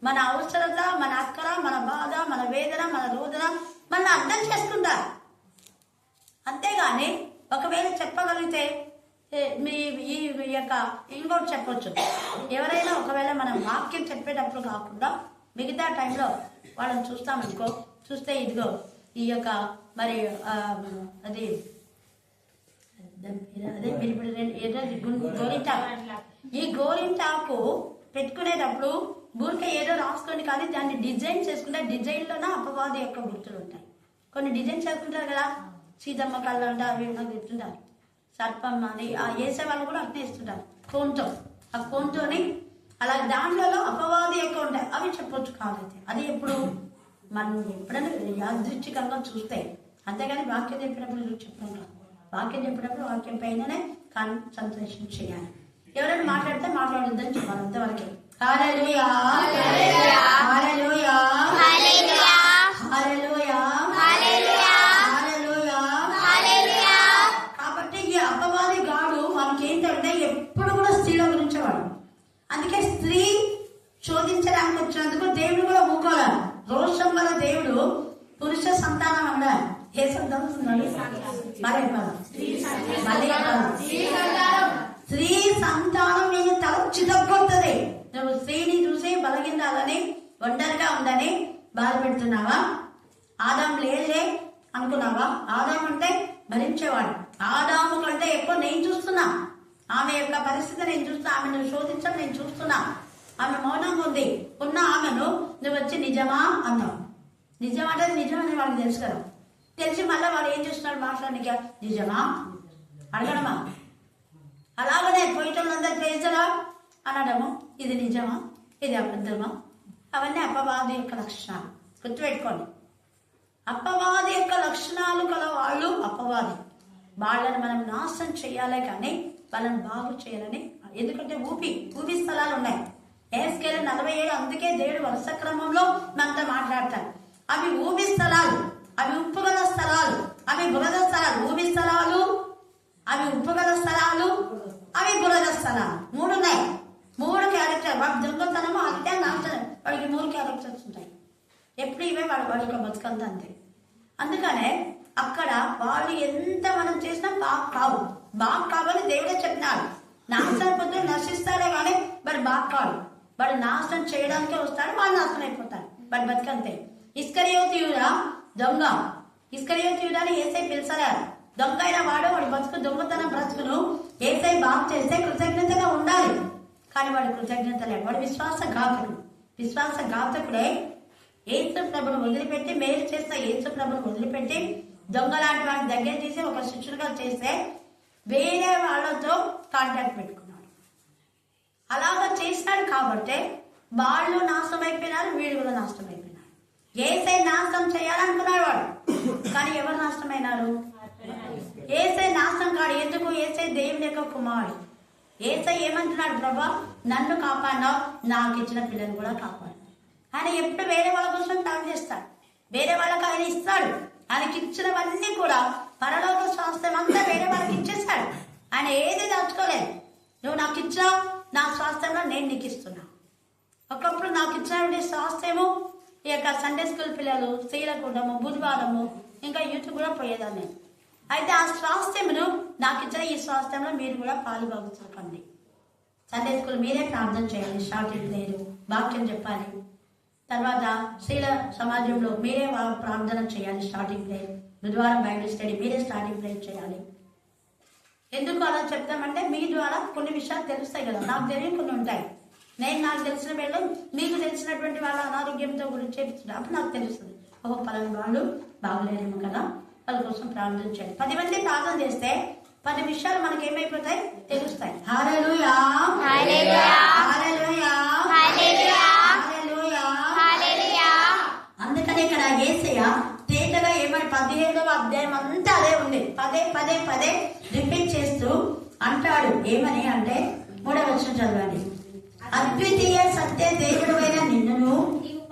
D: మన అవసరత, మన అక్కర, మన బాధ, మన వేదన, మన రోదన మన అర్థం చేసుకుంటారు. అంతేగాని ఒకవేళ చెప్పగలిగితే మీ ఈ యొక్క ఇంకోటి చెప్పొచ్చు. ఎవరైనా ఒకవేళ మనం వాక్యం చెప్పేటప్పుడు కాకుండా మిగతా టైంలో వాళ్ళని చూస్తామనుకో, చూస్తే ఇదిగో ఈ యొక్క మరి అది అదే మీరు ఇప్పుడు గోరింటాకు. ఈ గోరింటాకు పెట్టుకునేటప్పుడు ఊరికే ఏదో రాసుకొని కానీ దాన్ని డిజైన్ చేసుకుంటే డిజైన్లోనే అపవాది యొక్క గుర్తులు ఉంటాయి. కొన్ని డిజైన్ చేసుకుంటారు కదా, సీతమ్మ కళ్ళు అంటే అవి నాకు గుర్తుంటారు, సర్పమ్మ అని వేసే వాళ్ళు కూడా అట్నే ఇస్తుంటారు కోన్తో. ఆ కోన్తోని అలా దాంట్లో అపవాది ఎక్కువ ఉంటాయి, అవి చెప్పొచ్చు కాదైతే. అది ఎప్పుడు మనం ఎప్పుడైనా యాదృచ్ఛికంగా చూస్తే, అంతేగాని వాక్యం చెప్పినప్పుడు చెప్పుకుంటాం. వాక్యం చెప్పినప్పుడు వాక్యం పైననే కాన్సంట్రేషన్ చేయాలి. ఎవరైనా మాట్లాడితే మాట్లాడొద్దని చెప్పాలి, అంతవరకే. హల్లెలూయా హల్లెలూయా హల్లెలూయా హల్లెలూయా హల్లెలూయా. కాబట్టి ఈ అపవాది గాడు మనకి ఏంటంటే ఎప్పుడు కూడా స్త్రీల గురించి వాడు. అందుకే స్త్రీ శోధించడానికి వచ్చినందుకు దేవుడు కూడా ఊకోవాలి. రోషం గల దేవుడు పురుష సంతానం అన్నాడు. ఏ శబ్దం స్త్రీ సంతానం నేను తల చితగొడుతుంది. నువ్వు స్త్రీని చూసి బలగిండాలని, ఒంటరిగా ఉందని బాధపెడుతున్నావా? ఆదాం లేదే అనుకున్నావా? ఆదాం అంటే భరించేవాడు. ఆదాము కంటే ఎక్కువ నేను చూస్తున్నా. ఆమె యొక్క పరిస్థితి నేను చూస్తున్నా. ఆమెను శోధించడం నేను చూస్తున్నా. ఆమె మౌనంగా ఉంది. ఉన్న ఆమెను నువ్వు వచ్చి నిజమా అన్నావు. నిజం అంటే నిజం అని వాళ్ళకి తెలుసు కదా. తెలిసి మళ్ళీ వాడు ఏం చేస్తున్నాడు మాట్లాడడానికి? నిజమా అడగడమా? అలాగనే పోయిటోళ్ళందరూ ప్రేజరా అనడము, ఇది నిజమా ఇది అబద్ధమా? అవన్నీ అపవాది యొక్క లక్షణాలు. గుర్తుపెట్టుకోండి, అపవాది యొక్క లక్షణాలు గల వాళ్ళు అపవాది. వాళ్ళని మనం నాశనం చేయాలే కానీ వాళ్ళని బాగు చేయాలని. ఎందుకంటే ఊపి స్థలాలు ఉన్నాయి. ఏస్కేలు 47. అందుకే దేవుడు వరుస క్రమంలో మనతో మాట్లాడతాడు. అవి ఊపి స్థలాలు, అవి ఉప్పుగల స్థలాలు, అవి బురద స్థలాలు. ఊపి స్థలాలు, అవి ఉప్పుగల స్థలాలు, అవి బురద స్థలాలు. 3 ఉన్నాయి. 3 క్యారెక్టర్. వాడి దొంగతనము, హత్య, నాశనం. వాడికి 3 క్యారెక్టర్స్ ఉంటాయి. ఎప్పుడు ఇవే వాడి యొక్క బతుకంతా అంతే. అందుకనే అక్కడ వాళ్ళు ఎంత మనం చేసినా బాగా కావాలి దేవుడే చెప్పినాడు. నాశనం పొద్దు నశిస్తాడే కానీ వాడు బాగా కాదు. వాడు నాశనం చేయడానికే వస్తాడు, వాడు నాశనం అయిపోతాడు. వాడి బతుకంతే. ఇస్కరియోతు యూదా దొంగ. ఇస్కరియోతు యూదాని యేసయ్య పిలిచలేరు. దొంగ అయిన వాడు వాడి బతుకు దొంగతనం బ్రతుకును యేసయ్య బాగు చేస్తే కృతజ్ఞతగా ఉండాలి. కానీ వాడు కృతజ్ఞత లేడు. వాడు విశ్వాసఘాతకుడే. యేసు ప్రభును వదిలిపెట్టి, మేలు చేసిన యేసు ప్రభును వదిలిపెట్టి దొంగ లాంటి వాడిని దగ్గర తీసి ఒక శిష్యుడిగా చేస్తే వేరే వాళ్ళతో కాంటాక్ట్ పెట్టుకున్నాడు. అలాగా చేశాడు కాబట్టి వాళ్ళు నాశనం అయిపోయినారు, వీడు కూడా నాశనం అయిపోయినారు. యేసయ్య నాశనం చేయాలనుకున్నాడు వాడు, కానీ ఎవరు నాశనమైనారు? యేసయ్య నాశనం కాడు. ఎందుకు? యేసయ్య దేవుని యొక్క కుమారుడు. యేసయ్య ఏమంటున్నాడు? ప్రభా, నన్ను కాపాడినావు, నాకు ఇచ్చిన పిల్లలు కూడా కాపాడు. ఆయన ఎప్పుడు వేరే వాళ్ళ కోసం ప్లాన్ చేస్తాడు. వేరే వాళ్ళకి ఆయన ఇస్తాడు. ఆయనకి ఇచ్చినవన్నీ కూడా పరలోక స్వాస్థ్యం అంతా వేరే వాళ్ళకి ఇచ్చేస్తాడు. ఆయన ఏది దాచుకోలేదు. నువ్వు నాకు ఇచ్చావు, నా స్వాస్థ్యంలో నేను నీకు ఇస్తున్నా. ఒకప్పుడు నాకు ఇచ్చినటువంటి స్వాస్థ్యము ఈ యొక్క సండే స్కూల్ పిల్లలు, శ్రీలకుండము, బుధవారము, ఇంకా యూత్ కూడా పోయేదాన్ని. అయితే ఆ స్వాస్థ్యమును నాకు ఇచ్చిన ఈ స్వాస్థ్యంలో మీరు కూడా పాలుభాగండి. సండే స్కూల్ మీరే ప్రార్థన చేయాలి, స్టార్టింగ్ ప్రేయర్, వాక్యం చెప్పాలి. తర్వాత స్త్రీల సమాజంలో మీరే ప్రార్థన చేయాలి, స్టార్టింగ్ ప్రేయర్. బుధవారం బైబిల్ స్టడీ మీరే స్టార్టింగ్ ప్రేయర్ చేయాలి. ఎందుకు అలా చెప్తామంటే మీ ద్వారా కొన్ని విషయాలు తెలుస్తాయి కదా. నాకు తెలియని కొన్ని ఉంటాయి. నాకు తెలిసిన వేళ మీకు తెలిసినటువంటి వాళ్ళ అనారోగ్యంతో గురించి చెప్తున్నా, అప్పుడు నాకు తెలుస్తుంది. పలానా వాళ్ళు బాగులేరేమో కదా, వాళ్ళ కోసం ప్రార్థన చేయాలి. 10 మంది ప్రార్థన చేస్తే 10 విషయాలు మనకి ఏమైపోతాయి? తెలుస్తాయి. హల్లెలూయా హల్లెలూయా హల్లెలూయా హల్లెలూయా హల్లెలూయా. అందుకని ఇక్కడ యేసయ్య తేటగా ఏమని 17వ అధ్యాయం అంతా అదే ఉంది. పదే రిపీట్ చేస్తూ అంటాడు. ఏమని అంటే 3వ వచనం చదవండి. అద్వితీయ సత్య దేవుడైన నిన్నును నీకు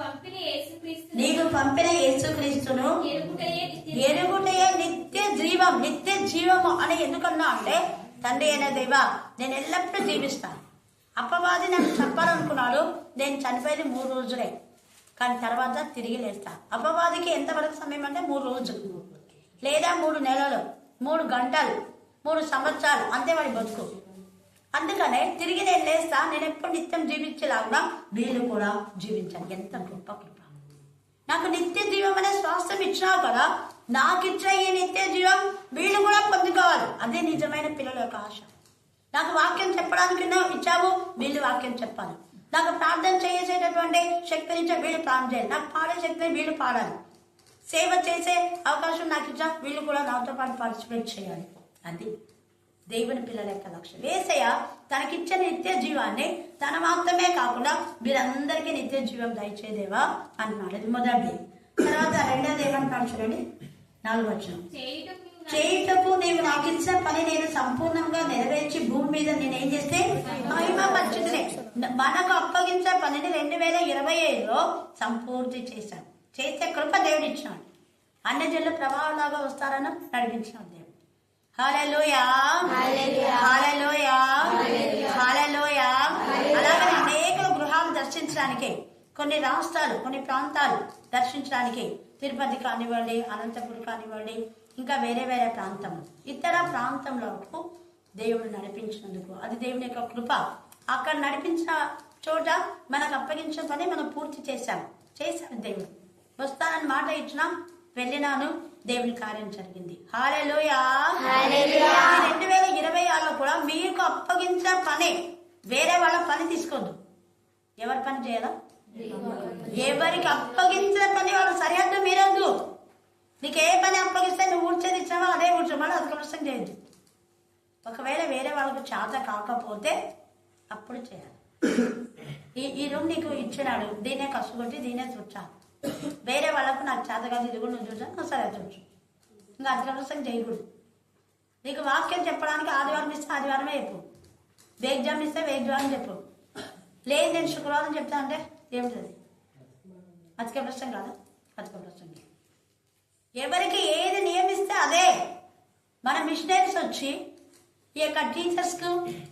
D: పంపిన యేసుక్రీస్తును ఎరుగుటయే నిత్య జీవము అని ఎందుకన్నా అంటే, తండ్రి అయిన దేవా, నేను ఎల్లప్పుడూ జీవిస్తాను. అపవాది నన్ను చంపాలనుకున్నాడు. నేను చనిపోయేది 3 రోజులే, కానీ తర్వాత తిరిగి లేస్తా. అపవాదికి ఎంతవరకు సమయం అంటే 3 రోజులు లేదా 3 నెలలు, 3 గంటలు, 3 సంవత్సరాలు, అంతే వాడి బతుకు. అందుకనే తిరిగి నేను లేస్తా. నేను ఎప్పుడు నిత్యం జీవించేలాగా వీళ్ళు కూడా జీవించాలి. ఎంత గొప్ప కృప! నాకు నిత్య జీవం అనే స్వాస్థ్యం ఇచ్చినావు కదా, నాకు ఇచ్చే ఈ నిత్య జీవం వీళ్ళు కూడా పొందుకోవాలి. అదే నిజమైన పిల్లల యొక్క ఆశ. నాకు వాక్యం చెప్పడానికి ఇచ్చావు, వీళ్ళు వాక్యం చెప్పాలి. నాకు ప్రార్థన చేసేటటువంటి శక్తినిచ్చే వీళ్ళు ప్రార్థన చేయాలి. నాకు పాడే శక్తిని వీళ్ళు పాడాలి. సేవ చేసే అవకాశం నాకు ఇచ్చా, వీళ్ళు కూడా నాతో పాటు పార్టిసిపేట్ చేయాలి. అది దేవుని పిల్లల యొక్క లక్ష్యం. యేసయ్య తనకిచ్చే నిత్య జీవాన్ని తన మాత్రమే కాకుండా మీరందరికీ నిత్య జీవం దయచేదేవా అంటున్నాడు. అది మొదటిది. తర్వాత రెండోది ఏమంటాడు చూడండి, 4వ వచనం. చేయుటకు నీవు నాకు ఇచ్చిన పని నేను సంపూర్ణంగా నెరవేర్చి భూమి మీద నేనేం చేస్తే మహిమ పరిచితిని. మనకు అప్పగించే పనిని 2025లో సంపూర్తి చేశాను. చేసే కృప దేవుడు ఇచ్చినాడు. అన్యజనులు ప్రభావంలాగా వస్తారని నడిపించినాడు దేవుడు. హల్లెలూయా, హల్లెలూయా, హల్లెలూయా. అలాగే అనేక గృహాలు దర్శించడానికి, కొన్ని రాష్ట్రాలు, కొన్ని ప్రాంతాలు దర్శించడానికి, తిరుపతి కానివ్వండి, అనంతపురం కానివ్వండి, ఇంకా వేరే వేరే ప్రాంతము, ఇతర ప్రాంతంలోకి దేవుడు నడిపించినందుకు అది దేవుని యొక్క కృప. అక్కడ నడిపించిన చోట మనకు అప్పగించిన పని మనం పూర్తి చేశాడు దేవుడు. వస్తానని మాట ఇచ్చినాం, వెళ్ళినాను, దేవుని కార్యం జరిగింది. హల్లెలూయా. 2026లో కూడా మీకు అప్పగించిన పని, వేరే వాళ్ళ పని తీసుకోవద్దు. ఎవరి పని చేయాలా? ఎవరికి అప్పగించిన పని వాళ్ళు సరిహద్దు మీరద్దు. నీకు ఏ పని అప్పగిస్తే నువ్వు ఊడ్చేది ఇచ్చినావో అదే ఊడ్చు, మళ్ళీ అది కలుషం చేయొద్దు. ఒకవేళ వేరే వాళ్ళకు చేత కాకపోతే అప్పుడు చేయాలి. ఈ రూమ్ నీకు ఇచ్చినాడు, దీనే కసుగొట్టి దీనే చూచాను. వేరే వాళ్ళకు నాకు చేత కాదు, ఇది కూడా నువ్వు చూసాను, సరే చూచు. ఇంకా అది కలుషం చేయకూడదు. నీకు వాక్యం చెప్పడానికి ఆదివారం ఇస్తే ఆదివారమే చెప్పు, వేగ్జామ్ ఇస్తే వేగ్జామ్ చెప్పు. లేదు నేను శుక్రవారం చెప్తా అంటే ఏమిటది? అతిక ప్రశ్న కాదా? అతిక ప్రశ్న. ఎవరికి ఏది నియమిస్తే అదే. మన మిషనరీస్ వచ్చి ఈ యొక్క టీచర్స్కు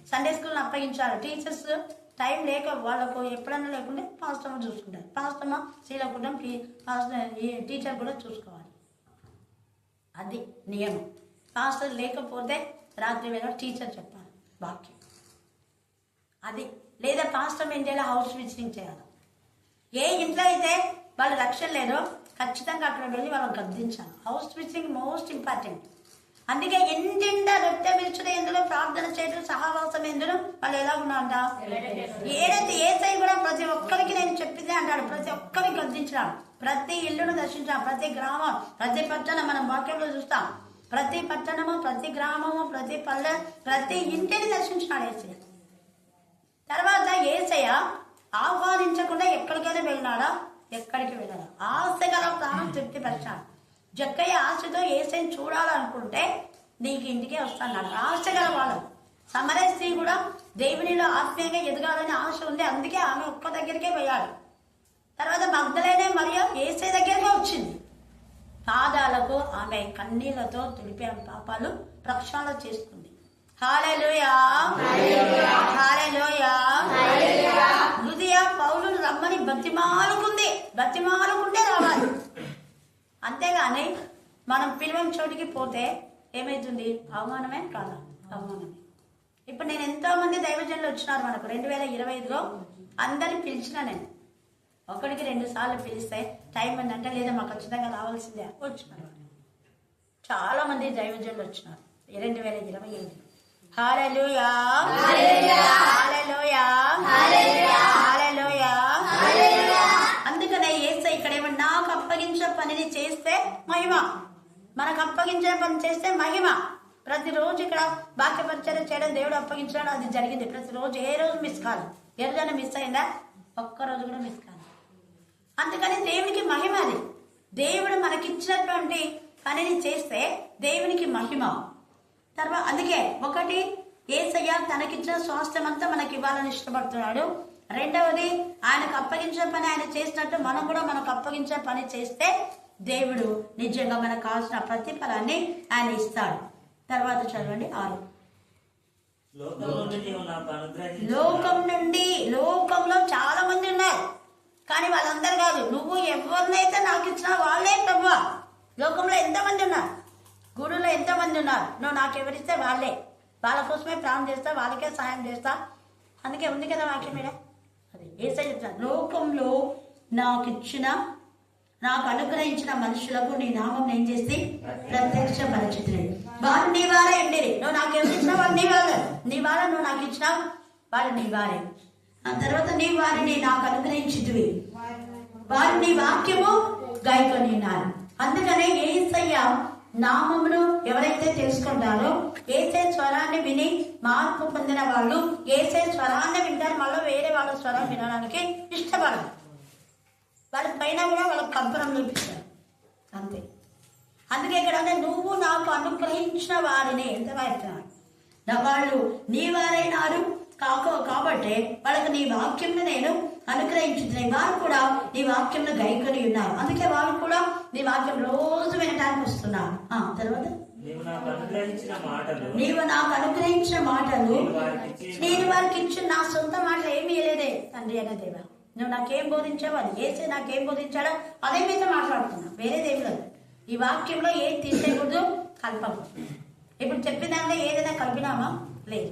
D: సండే స్కూల్ని అప్పగించారు. టీచర్స్ టైం లేక వాళ్ళకు ఎప్పుడైనా లేకుంటే పాస్టమ్మ చూసుకుంటారు. పాస్టమ్మ శ్రీలకుండం టీచర్ కూడా చూసుకోవాలి. అది నియమం. పాస్టర్ లేకపోతే రాత్రి వేళ టీచర్ చెప్పాలి వాక్యం. అది లేదా పాస్టర్ ఏం చేయాలి? హౌస్ విజిటింగ్ చేయాలి. ఏ ఇంట్లో అయితే వాళ్ళు రక్షణ లేదో ఖచ్చితంగా అక్కడ వెళ్ళి వాళ్ళని గద్దించాలి. House visiting most important. అందుకే ఇంటింట రొట్టె విరుచుడు ఎందులో, ప్రార్థన చేయడం, సహవాసం ఎందులో వాళ్ళు ఎలా ఉన్నారంట. ఏదైతే ఏసై కూడా ప్రతి ఒక్కరికి నేను చెప్పిందే అంటాడు. ప్రతి ఒక్కరికి గద్దించాడు. ప్రతి ఇల్లును దర్శించాం, ప్రతి గ్రామం, ప్రతి పట్టణం మనం వాక్యంలో చూస్తాం. ప్రతి పట్టణము, ప్రతి గ్రామము, ప్రతి పల్లె, ప్రతి ఇంటిని దర్శించినాడు ఏసయ్య. తర్వాత ఏసయ్య ఆహ్వానించకుండా ఎక్కడికైనా వెళ్ళినాడా? ఎక్కడికి వెళ్ళాడా? ఆశ గల ప్రాణం తృప్తిపరిచాడు. జక్కయ్య ఆశతో ఏసైని చూడాలనుకుంటే నీకు ఇంటికే వస్తాడు. ఆశ గల వాళ్ళు. సమరయ స్త్రీ కూడా దేవునిలో ఆత్మీయంగా ఎదగాలని ఆశ ఉంది, అందుకే ఆమె ఒక్క దగ్గరికే పోయాడు. తర్వాత మగ్దలేనే మరియ ఏసై దగ్గరకే వచ్చింది. పాదాలకు ఆమె కన్నీళ్లతో తుడిపే పాపాలు ప్రక్షాళన చేసుకుంది. హల్లెలూయా, హల్లెలూయా. లుదియా పౌలును రమ్మని బతిమాలుకుంటే రావాలి. అంతేగాని మనం పిలువని చోటికి పోతే ఏమైతుంది? అవమానమే కాదా? అవమానమే. ఇప్పుడు నేను ఎంతో మంది దైవజనులు వచ్చినారు మనకు 2025లో. అందరిని పిలిచిన నేను ఒకటికి 2 సార్లు పిలిస్తే టైం ఏంటంటే లేదా మాకు ఖచ్చితంగా రావాల్సిందే వచ్చినారు. చాలా మంది దైవజనులు వచ్చినారు 2025. హల్లెలూయా, హల్లెలూయా, హల్లెలూయా. అందుకనే యేసు ఇక్కడ ఏమన్నా నాకు అప్పగించే పనిని చేస్తే మహిమ, మనకు అప్పగించే పని చేస్తే మహిమ. ప్రతిరోజు ఇక్కడ వాక్య పరిచర్య చేయడం దేవుడు అప్పగించడం అది జరిగింది. ప్రతిరోజు ఏ రోజు మిస్ కాదు. ఏ రోజైనా మిస్ అయిందా? ఒక్కరోజు కూడా మిస్ కాదు. అందుకని దేవునికి మహిమ. అది దేవుడు మనకిచ్చినటువంటి పనిని చేస్తే దేవునికి మహిమ. తర్వాత అందుకే ఒకటి యేసయ్య తనకిచ్చిన స్వాస్థ్యం అంతా మనకి ఇవ్వాలని ఇష్టపడుతున్నాడు. రెండవది ఆయనకు అప్పగించే పని ఆయన చేసినట్టు మనం కూడా మనకు అప్పగించే పని చేస్తే దేవుడు నిజంగా మనకు కావాల్సిన ప్రతిఫలాన్ని ఆయన ఇస్తాడు. తర్వాత చదవండి 6. లోకంలో చాలా మంది ఉన్నారు, కానీ వాళ్ళందరూ కాదు. నువ్వు ఎవరినైతే నాకు ఇచ్చినా వాళ్ళే ప్రభువా. లోకంలో ఎంతమంది ఉన్నారు, గుడిలో ఎంతమంది ఉన్నారు. నువ్వు నాకు ఎవరిస్తే వాళ్ళే, వాళ్ళ కోసమే ప్రాణం చేస్తా, వాళ్ళకే సహాయం చేస్తా. అందుకే ఉంది కదా వాక్యం మీద. అది యేసయ్య చెప్తాడు, లోకంలో నాకు ఇచ్చిన నాకు అనుగ్రహించిన మనుషులకు నీ నామం ఏం చేసి ప్రత్యక్షపరచుతుంది. వారు నీ వారే ఉండేది. నువ్వు నాకు ఏమి ఇచ్చినావు? వాళ్ళు నీ వారు. నీ వారు నువ్వు నాకు ఇచ్చినావు, వాళ్ళు నీ వారే. ఆ తర్వాత నీ వారిని నాకు అనుగ్రహించితివి, వారు నీ వాక్యము గాయకొని ఉన్నారు. అందుకనే యేసయ్య నామమును ఎవరైతే తెలుసుకుంటారో, యేసే స్వరాన్ని విని మార్పు పొందిన వాళ్ళు యేసే స్వరాన్ని వింటారు. మళ్ళీ వేరే వాళ్ళ స్వరం వినడానికి ఇష్టపడరు. వాళ్ళ పైన కూడా వాళ్ళకి కంపనం చూపిస్తారు అంతే. అందుకే ఇక్కడ నువ్వు నాకు అనుగ్రహించిన వారిని ఎంత వాడుతున్నారు, వాళ్ళు నీ వారైనారు కాబట్టి వాళ్ళకి నీ వాక్యంను నేను అనుగ్రహించుతున్నాయి. వారు కూడా నీ వాక్యంను గైకొని ఉన్నారు. అందుకే వాళ్ళు కూడా నీ వాక్యం రోజు వినడానికి వస్తున్నారు. తర్వాత నీవు నాకు అనుగ్రహించిన మాటలు నేను వారికి ఇచ్చిన నా సొంత మాటలు ఏమీ లేదే తండ్రి అనే దేవా. నువ్వు నాకేం బోధించావు, అది ఏసే నాకేం బోధించాడో అదే మీద మాట్లాడుతున్నా, వేరేదేమి లేదు. ఈ వాక్యంలో ఏది తీసేయకూడదు, కలపము. ఇప్పుడు చెప్పిన దాంట్లో ఏదైనా కలిపినామా? లేదు.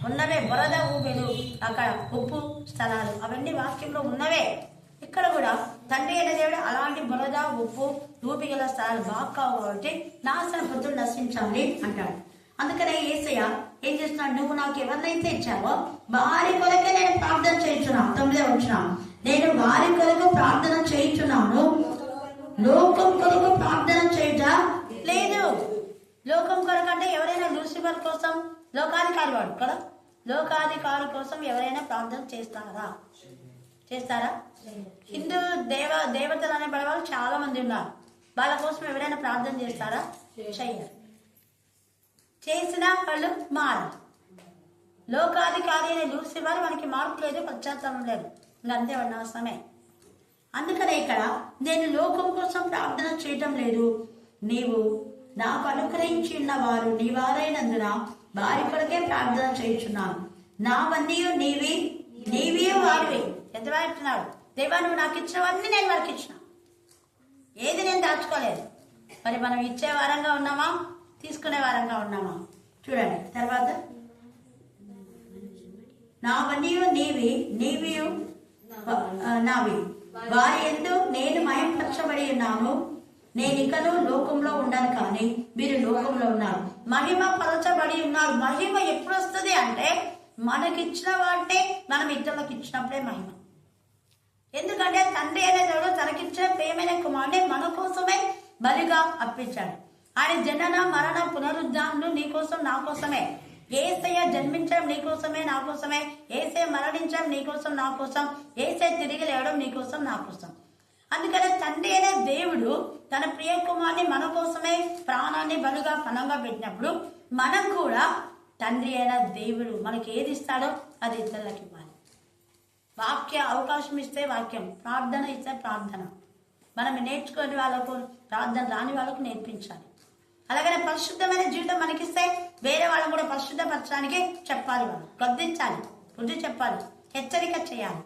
D: ఉన్నవే బురద ఊపిలు, అక్కడ ఉప్పు స్థలాలు, అవన్నీ వాక్యంలో ఉన్నవే. ఇక్కడ కూడా తండ్రి అయిన దేవుడు అలాంటి బురద ఉప్పు ఊపిగల స్థలాలు బాగా కావు కాబట్టి నాశన పుత్రులు నశించాలి అంటాడు. అందుకనే యేసయ్య ఏం చేస్తున్నాడు, నువ్వు నాకు ఎవరినైతే ఇచ్చావో వారి కొరకే నేను ప్రార్థన చేయించున్నాను. 9వ వచనం, నేను వారి కొరకు ప్రార్థన చేయించున్నాను, లోకం కొరకు ప్రార్థన చేయుట లేదు. లోకం కొరకు అంటే ఎవరైనా లూసిఫర్ కోసం, లోకాధికారి వాడు కదా, లోకాధికారి కోసం ఎవరైనా ప్రార్థన చేస్తారా? హిందూ దేవతలు అనే వాళ్ళు చాలా మంది ఉన్నారు. వాళ్ళ కోసం ఎవరైనా ప్రార్థన చేస్తారా? చెయ్యరు. చేసినా వాళ్ళు మారు. లోకాధికారి అనే లూసిఫర్ మనకి మార్పు లేదు, పశ్చాత్తాపం లేదు, ఇంకంతే వాడు నాశనమే. అందుకనే ఇక్కడ నేను లోకం కోసం ప్రార్థన చేయటం లేదు, నీవు నాకు అనుగ్రహించి ఉన్న వారు నీ వారైనందున వారి కొరకే ప్రార్థన చేయించున్నాను. నావన్నీ నీవి వారివి. ఎంత వాడుతున్నాడు దేవా, నువ్వు నాకు ఇచ్చినవన్నీ నేను వారికి ఇచ్చిన, ఏది నేను దాచుకోలేదు. మరి మనం ఇచ్చే వారంగా ఉన్నామా, తీసుకునే వారంగా ఉన్నామా? చూడండి తర్వాత, నావన్నీ నీవి నావి, వారి యందు నేను మహిమపరచబడి ఉన్నాను. నేను ఇకను లోకంలో ఉన్నాను కానీ మీరు లోకంలో ఉన్నారు. మహిమ పరచబడి ఉన్నారు. మహిమ ఎప్పుడు వస్తుంది అంటే మనకిచ్చిన వాటిని మనం ఇతరులకు ఇచ్చినప్పుడే మహిమ. ఎందుకంటే తండ్రి అనే దేవుడు తనకిచ్చిన ప్రియమైన కుమారుని మన కోసమే బలిగా అర్పించాడు. ఆయన జనన మరణ పునరుద్ధానం నీ కోసం నా కోసమే. యేసయ్య జన్మించడం నీ కోసమే నా కోసమే. యేసయ్య మరణించడం నీ కోసం నా కోసం. యేసయ్య తిరిగి లేవడం నీ కోసం నా కోసం. అందుకనే తండ్రి అనే దేవుడు తన ప్రియ కుమారుని మన కోసమే ప్రాణాన్ని బలుగా పణంగా పెట్టినప్పుడు మనం కూడా తండ్రి అయిన దేవుడు మనకి ఏది ఇస్తాడో అది ఇతరులకు ఇవ్వాలి. వాక్య అవకాశం ఇస్తే వాక్యం, ప్రార్థన ఇస్తే ప్రార్థన. మనం నేర్చుకునే వాళ్ళకు, ప్రార్థన రాని వాళ్ళకు నేర్పించాలి. అలాగనే పరిశుద్ధమైన జీవితం మనకిస్తే వేరే వాళ్ళని కూడా పరిశుద్ధపరచడానికి చెప్పాలి, వాళ్ళు గద్దించాలి, బుద్ధి చెప్పాలి, హెచ్చరిక చేయాలి.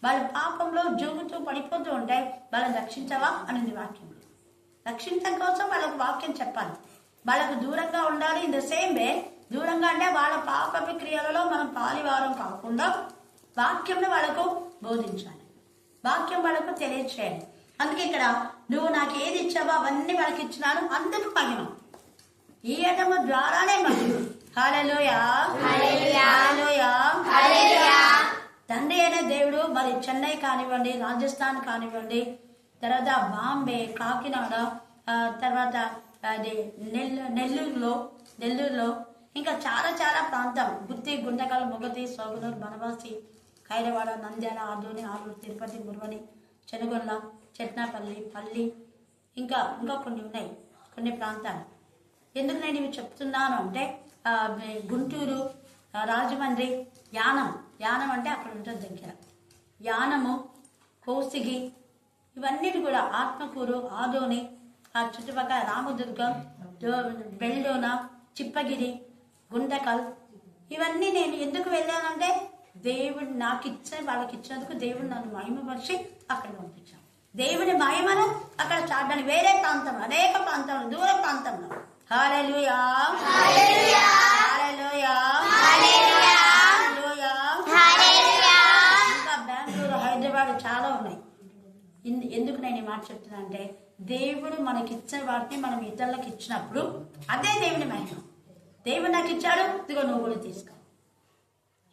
D: వాళ్ళు పాపంలో జూగుతూ పడిపోతూ ఉంటే వాళ్ళని రక్షించవా అనేది వాక్యం. రక్షించడం కోసం వాళ్ళకు వాక్యం చెప్పాలి. వాళ్ళకు దూరంగా ఉండాలి. ఇన్ ద సేమ్ వే దూరంగా అంటే వాళ్ళ పాప క్రియలలో మనం పాలివారం కాకుండా వాక్యంలో వాళ్ళకు బోధించాలి, వాక్యం వాళ్ళకు తెలియచేయాలి. అందుకే ఇక్కడ నువ్వు నాకు ఏది ఇచ్చావో అవన్నీ వాళ్ళకి ఇచ్చినాను, అందుకు మహిమ. ఈ యజ్ఞము ద్వారానే మహిమ. హల్లెలూయా, హల్లెలూయా, హల్లెలూయా. తండ్రి అయిన దేవుడు మరి చెన్నై కానివ్వండి, రాజస్థాన్ కానివ్వండి, తర్వాత బాంబే, కాకినాడ, తర్వాత అది నెల్లూరులో ఇంకా చాలా చాలా ప్రాంతం, గుత్తి, గుంటకల్, మొగతి, సోగనూరు, బనవాసి, ఖైరవాడ, నంద్యాల, ఆదోని, ఆలూరు, తిరుపతి, మురువని, చెనుగొండ, చెట్నాపల్లి, పల్లి, ఇంకా కొన్ని ఉన్నాయి, కొన్ని ప్రాంతాలు. ఎందుకు నేను ఇవి చెప్తున్నాను అంటే గుంటూరు, రాజమండ్రి, యానం అంటే అక్కడ ఉంటుంది దగ్గర, యానము, కౌసిగి, ఇవన్నిటి కూడా ఆత్మకూరు, ఆదోని, ఆ చుట్టుపక్కల రామదుర్గం, బెల్డోన, చిప్పగిరి, గుంటకల్, ఇవన్నీ నేను ఎందుకు వెళ్ళానంటే దేవుడు నాకు వాళ్ళకి ఇచ్చినందుకు దేవుడు నన్ను మహిమపరిచి అక్కడ పంపించాను. దేవుని మహిమను అక్కడ చాటని వేరే ప్రాంతంలో, అనేక ప్రాంతంలో, దూర ప్రాంతంలో. హల్లెలూయా, హల్లెలూయా, హల్లెలూయా, హల్లెలూయా, హల్లెలూయా. ఇంకా బెంగళూరు, హైదరాబాద్ చాలా ఉన్నాయి. ఎందుకు నేను ఈ మాట చెప్తున్నా అంటే దేవుడు మనకిచ్చిన వాటిని మనం ఇతరులకు ఇచ్చినప్పుడు అదే దేవుని మహిమ. దేవుడు నాకు ఇచ్చాడు, ఇదిగో నువ్వు కూడా తీసుకో.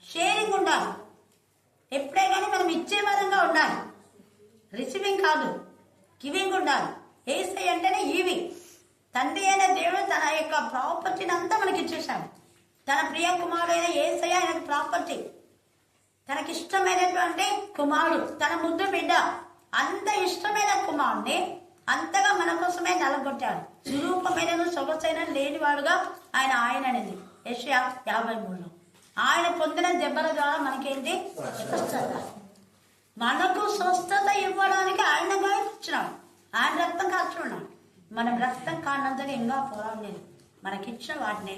D: షేరింగ్ ఉండాలి. ఎప్పుడే కానీ మనం ఇచ్చే విధంగా ఉండాలి. రిసీవింగ్ కాదు, గివింగ్ ఉండాలి. యేసయ్య అంటేనే ఇవి. తండ్రి అయిన దేవుడు తన యొక్క ప్రాపర్టీని అంతా మనకి ఇచ్చేశాడు. తన ప్రియ కుమారుడైన యేసయ్య ఆయనకు ప్రాపర్టీ. తనకి ఇష్టమైనటువంటి కుమారుడు, తన ముద్దు బిడ్డ, అంత ఇష్టమైన కుమారుడిని అంతగా మన కోసమే నలగొట్టాడు. స్వరూపమైన సొగసైన లేనివాడుగా ఆయన అనేది యెషయా 53లో. ఆయన పొందిన దెబ్బల ద్వారా మనకేంటి? స్వస్థత. మనకు స్వస్థత ఇవ్వడానికి ఆయనగా ఇచ్చినాడు. ఆయన రక్తం కాచున్నాడు. మనం రక్తం కానంతగా ఇంకా పోరాడలేదు. మనకిచ్చిన వాటిని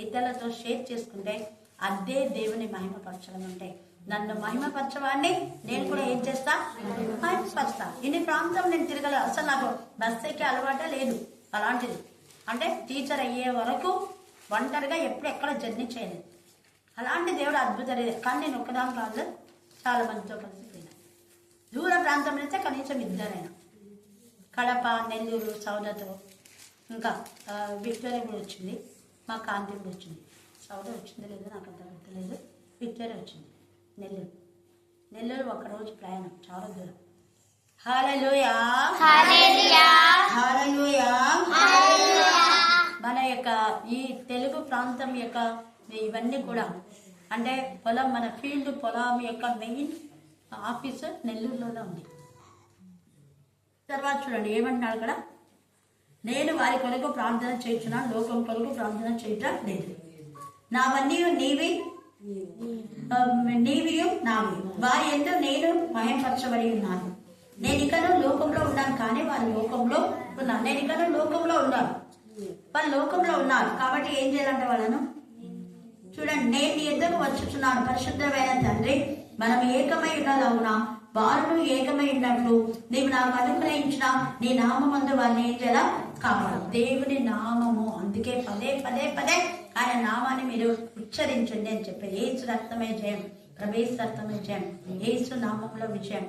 D: ఇతరులతో షేర్ చేసుకుంటే అదే దేవుని మహిమపరచడం. అంటే నన్ను మహిమపరచవాడిని నేను కూడా ఏం చేస్తా? మహిమపరుస్తా. ఇన్ని ప్రాంతం నేను తిరగల. అసలు నాకు బస్ ఎక్కే అలవాటే లేదు. అలాంటిది అంటే టీచర్ అయ్యే వరకు ఒంటరిగా ఎప్పుడు ఎక్కడ జర్నీ చేయలేదు. అలాంటి దేవుడు అద్భుతం. కానీ నేను ఒక్కదాని కాదు, చాలా మందితో కలిసి పోయినా. దూర ప్రాంతం అయితే కనీసం ఇద్దరైనా. కడప, నెల్లూరు, సౌదతో, ఇంకా విక్టోరియా కూడా వచ్చింది. మా కాంతి కూడా వచ్చింది. సౌద వచ్చింది లేదు నాకు అంత గుర్తులేదు. విక్టోరియా వచ్చింది. నెల్లూరు ఒకరోజు ప్రయాణం, చాలా దూరం. హల్లెలూయా, హల్లెలూయా, హల్లెలూయా. మన యొక్క ఈ తెలుగు ప్రాంతం యొక్క ఇవన్నీ కూడా అంటే పొలం, మన ఫీల్డ్ పొలం యొక్క మెయిన్ ఆఫీసు నెల్లూరులోనే ఉంది. తర్వాత చూడండి ఏమంటున్నాడు అక్కడ, నేను వారి కొరకు ప్రార్థన చేయించున్నాను, లోకం కొరకు ప్రార్థన చేయటం లేదు. నావన్నీ నీవియు నావి, వారి ఎందు నేను మహిమపరచబడి ఉన్నాను. నేను ఇకను లోకంలో ఉన్నాను, కానీ వారి లోకంలో ఉన్నాను. నేను ఇకను లోకంలో ఉన్నాను, వాళ్ళు లోకంలో ఉన్నారు. కాబట్టి ఏం చేయాలంటే వాళ్ళను చూడండి, నేను నీ ఎద్దకు వచ్చుచున్నాను పరిశుద్ధమైన తండ్రి, మనం ఏకమై ఉన్నదవున వారు ఏకమై ఉన్నట్లు నీవు నాకు అనుగ్రహించిన నీ నామందు వారిని ఏం చేయాలా? కాపాడు. దేవుని నామము, అందుకే పదే పదే పదే ఆయన నామాన్ని మీరు ఉచ్చరించండి అని చెప్పారు. యేసు రక్తమే జయం, ప్రవేశ రక్తమే జయం, యేసు నామంలో విజయం.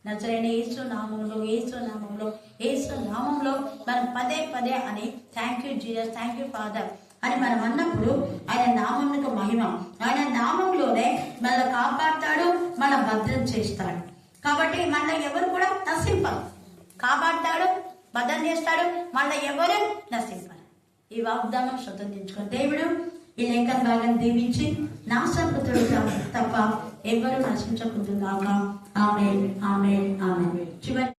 D: నజరైన యేసు నామంలో, యేసు నామంలో, యేసు నామంలో మనం పదే పదే అని thank you Jesus, thank you father అని మనం అన్నప్పుడు ఆయన నామమునకు మహిమ. ఆయన నామంలోనే మనల్ని కాపాడతాడు, మన భద్రం చేస్తాడు. కాబట్టి మన ఎవరు కూడా నశింపరు. కాపాడతాడు, భద్రం చేస్తాడు, మన ఎవరు నశింపరు. ఈ వాగ్దానం స్వతంత్రించుకుని దేవుడు ఈ లేఖన భాగాన్ని దీవించి నాశనపుత్రుడు తప్ప ఎవరు నశించకుంటున్నాక. ఆమేన్, ఆమేన్, ఆమేన్. చివరి